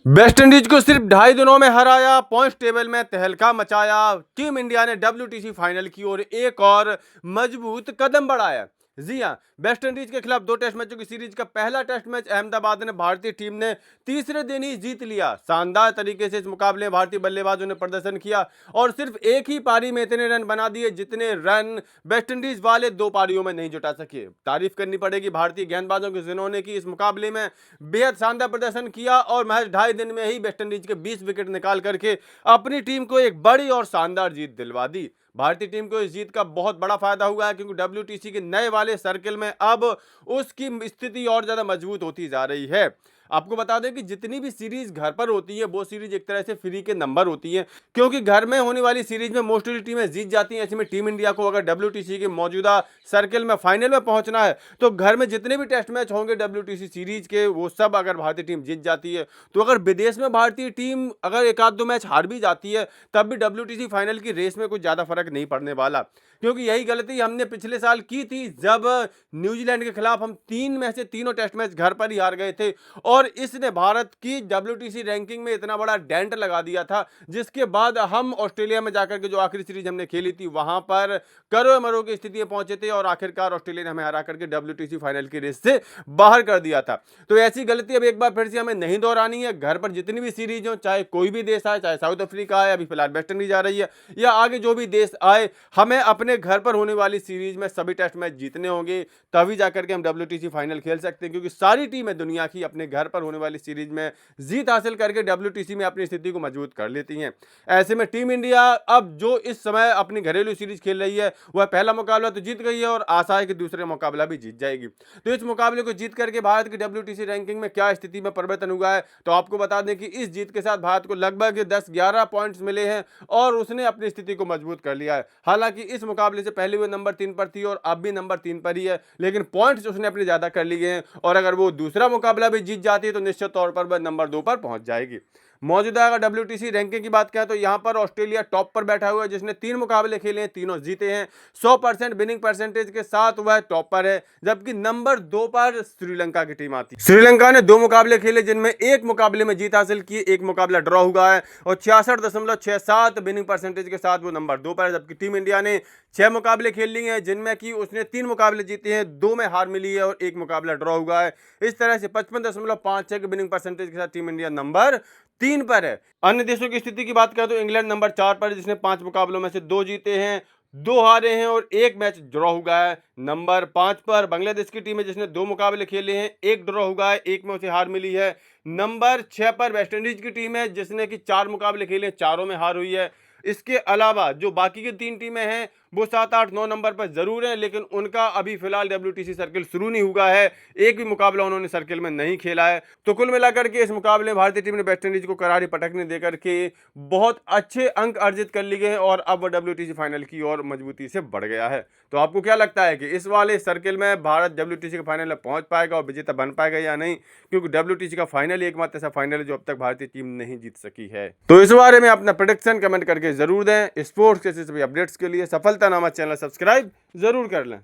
West Indies को सिर्फ 2.5 दिनों में हराया, पॉइंट्स टेबल में तहलका मचाया। टीम इंडिया ने डब्ल्यूटीसी फाइनल की ओर एक और मजबूत कदम बढ़ाया। जी हां, वेस्टइंडीज के खिलाफ 2 टेस्ट मैचों की सीरीज का पहला टेस्ट मैच अहमदाबाद में भारतीय टीम ने तीसरे दिन ही जीत लिया। शानदार तरीके से इस मुकाबले में भारतीय बल्लेबाजों ने प्रदर्शन किया और सिर्फ एक ही पारी में इतने रन बना दिए जितने रन वेस्टइंडीज वाले 2 पारियों में नहीं जुटा सके। तारीफ करनी पड़ेगी भारतीय गेंदबाजों की, जिन्होंने की इस मुकाबले में बेहद शानदार प्रदर्शन किया और महज 2.5 दिन में ही वेस्टइंडीज के 20 विकेट निकाल करके अपनी टीम को एक बड़ी और शानदार जीत दिलवा दी। भारतीय टीम को इस जीत का बहुत बड़ा फायदा हुआ है, क्योंकि डब्ल्यूटीसी के नए वाले सर्किल में अब उसकी स्थिति और ज्यादा मजबूत होती जा रही है। आपको बता दें कि जितनी भी सीरीज घर पर होती है वो सीरीज एक तरह से फ्री के नंबर होती है, क्योंकि घर में होने वाली सीरीज में मोस्टली टीमें जीत जाती हैं। ऐसे में टीम इंडिया को अगर डब्ल्यूटीसी के मौजूदा सर्किल में फाइनल में पहुंचना है तो घर में जितने भी टेस्ट मैच होंगे डब्ल्यूटीसी सीरीज के, वो सब अगर भारतीय टीम जीत जाती है तो अगर विदेश में भारतीय टीम अगर एक आध दो मैच हार भी जाती है तब भी डब्ल्यूटीसी फाइनल की रेस में कुछ ज्यादा फर्क नहीं पड़ने वाला। क्योंकि यही गलती हमने पिछले साल की थी, जब न्यूजीलैंड के खिलाफ हम 3 में से 3 टेस्ट मैच घर पर ही हार गए थे और इसने भारत की डब्ल्यूटीसी रैंकिंग में इतना बड़ा डेंट लगा दिया था, जिसके बाद हम ऑस्ट्रेलिया में जाकर के जो आखिरी सीरीज हमने खेली थी वहां पर करो मरो की स्थिति में पहुंचे थे और आखिरकार ऑस्ट्रेलिया ने हमें हरा करके डब्ल्यूटीसी फाइनल की रेस से बाहर कर दिया था। तो ऐसी गलती अब एक बार फिर से हमें नहीं दोहरानी है। घर पर जितनी भी सीरीज हो, चाहे कोई भी देश आए, चाहे साउथ अफ्रीका आए, अभी फिलहाल वेस्ट इंडीज आ रही है, या आगे जो भी देश आए, हमें अपने घर पर होने वाली सीरीज में सभी टेस्ट मैच जीतने होंगे, तभी जाकर के हम डब्ल्यूटीसी फाइनल खेल सकते हैं। क्योंकि सारी टीमें दुनिया की अपने घर पर होने वाली सीरीज में जीत हासिल करके डब्ल्यूटीसी में अपनी स्थिति को मजबूत कर लेती हैं। ऐसे में टीम इंडिया अब जो इस समय अपनी घरेलू सीरीज खेल रही है वह पहला मुकाबला तो जीत गई है और आशा है कि दूसरे मुकाबला भी जीत जाएगी। तो इस मुकाबले को जीत करके भारत की डब्ल्यूटीसी रैंकिंग में क्या स्थिति में परिवर्तन हुआ है, तो आपको बता दें कि इस जीत के साथ भारत को लगभग 10-11 पॉइंट्स मिले हैं और उसने अपनी स्थिति को मजबूत कर लिया है। हालांकि इस मुकाबले से पहले वो नंबर 3 पर थी और अब भी नंबर 3 पर ही है, लेकिन पॉइंट्स उसने अपने ज्यादा कर लिए हैं और अगर वो दूसरा मुकाबला भी जीत जाती है तो निश्चित तौर पर वह नंबर 2 पर पहुंच जाएगी। मौजूदा अगर डब्ल्यूटीसी रैंकिंग की बात करें तो यहां पर ऑस्ट्रेलिया टॉप पर बैठा हुआ है, जिसने 3 मुकाबले खेले हैं, तीनों जीते हैं। 100% विनिंग परसेंटेज के साथ वह टॉप पर है, जबकि नंबर 2 पर श्रीलंका की टीम आती है। श्रीलंका ने 2 मुकाबले खेले, जिनमें एक मुकाबले में जीत हासिल की, एक मुकाबला ड्रॉ हुआ है और 66.67 विनिंग परसेंटेज के साथ वो नंबर 2 पर है। जबकि टीम इंडिया ने 6 मुकाबले खेल लिए हैं, जिनमें कि उसने 3 मुकाबले जीते हैं, 2 में हार मिली है और एक मुकाबला ड्रॉ हुआ है। इस तरह से 55.56 के विनिंग परसेंटेज के साथ टीम इंडिया नंबर 3 पर है। अन्य देशों की स्थिति की बात करें तो इंग्लैंड नंबर 4 पर है, जिसने 5 मुकाबलों में से 2 जीते हैं, 2 हारे हैं और एक मैच ड्रॉ हुआ है। नंबर 5 पर बांग्लादेश की टीम है, जिसने 2 मुकाबले खेले हैं, एक ड्रॉ हुआ है, एक में उसे हार मिली है। नंबर 6 पर वेस्टइंडीज की टीम है, जिसने कि 4 मुकाबले खेले, चारों में हार हुई है। इसके अलावा जो बाकी की 3 टीमें हैं वो 7, 8, 9 नंबर पर जरूर हैं, लेकिन उनका अभी फिलहाल डब्ल्यूटीसी सर्किल शुरू नहीं हुआ है, एक भी मुकाबला उन्होंने सर्किल में नहीं खेला है। तो कुल मिलाकर के इस मुकाबले में भारतीय टीम ने वेस्टइंडीज को करारी पटकने देकर के बहुत अच्छे अंक अर्जित कर लिए हैं और अब डब्ल्यूटीसी फाइनल की ओर मजबूती से बढ़ गया है। तो आपको क्या लगता है कि इस वाले सर्किल में भारत डब्ल्यूटीसी के फाइनल में पहुंच पाएगा और विजेता बन पाएगा या नहीं? क्योंकि डब्ल्यूटीसी का फाइनल एकमात्र ऐसा फाइनल है जो अब तक भारतीय टीम नहीं जीत सकी है। तो इस बारे में अपना प्रेडिक्शन कमेंट करके जरूर दें। स्पोर्ट्स के सभी अपडेट्स के लिए सफलता नामा चैनल सब्सक्राइब जरूर कर लें।